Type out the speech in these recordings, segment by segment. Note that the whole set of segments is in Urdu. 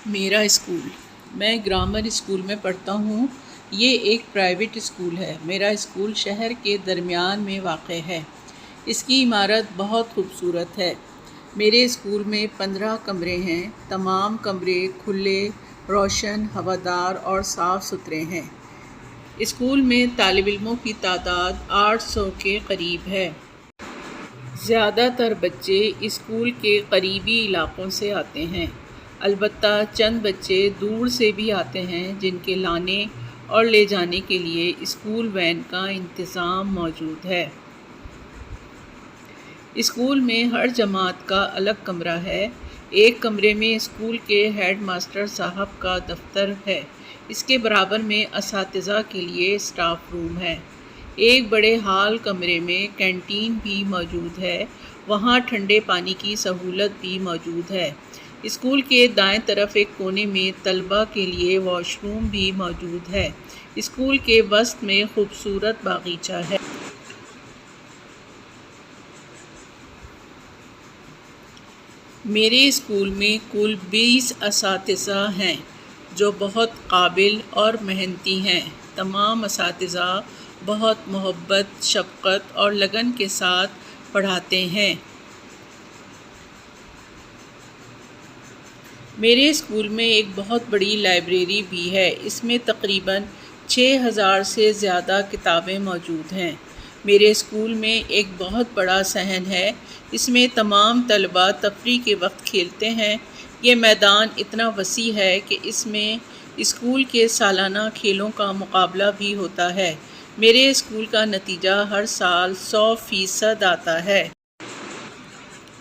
میرا اسکول، میں گرامر اسکول میں پڑھتا ہوں۔ یہ ایک پرائیویٹ اسکول ہے۔ میرا اسکول شہر کے درمیان میں واقع ہے۔ اس کی عمارت بہت خوبصورت ہے۔ میرے اسکول میں 15 کمرے ہیں۔ تمام کمرے کھلے، روشن، ہوادار اور صاف ستھرے ہیں۔ اسکول میں طالب علموں کی تعداد 800 کے قریب ہے۔ زیادہ تر بچے اسکول کے قریبی علاقوں سے آتے ہیں، البتہ چند بچے دور سے بھی آتے ہیں جن کے لانے اور لے جانے کے لیے اسکول وین کا انتظام موجود ہے۔ اسکول میں ہر جماعت کا الگ کمرہ ہے۔ ایک کمرے میں اسکول کے ہیڈ ماسٹر صاحب کا دفتر ہے۔ اس کے برابر میں اساتذہ کے لیے اسٹاف روم ہے۔ ایک بڑے ہال کمرے میں کینٹین بھی موجود ہے، وہاں ٹھنڈے پانی کی سہولت بھی موجود ہے۔ اسکول کے دائیں طرف ایک کونے میں طلباء کے لیے واش روم بھی موجود ہے۔ اسکول کے وسط میں خوبصورت باغیچہ ہے۔ میرے اسکول میں کل 20 اساتذہ ہیں جو بہت قابل اور محنتی ہیں۔ تمام اساتذہ بہت محبت، شفقت اور لگن کے ساتھ پڑھاتے ہیں۔ میرے اسکول میں ایک بہت بڑی لائبریری بھی ہے۔ اس میں تقریباً 6000 سے زیادہ کتابیں موجود ہیں۔ میرے اسکول میں ایک بہت بڑا صحن ہے۔ اس میں تمام طلباء تفریح کے وقت کھیلتے ہیں۔ یہ میدان اتنا وسیع ہے کہ اس میں اسکول کے سالانہ کھیلوں کا مقابلہ بھی ہوتا ہے۔ میرے اسکول کا نتیجہ ہر سال 100% آتا ہے۔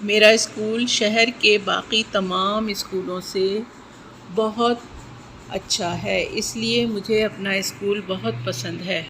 میرا اسکول شہر کے باقی تمام اسکولوں سے بہت اچھا ہے، اس لیے مجھے اپنا اسکول بہت پسند ہے۔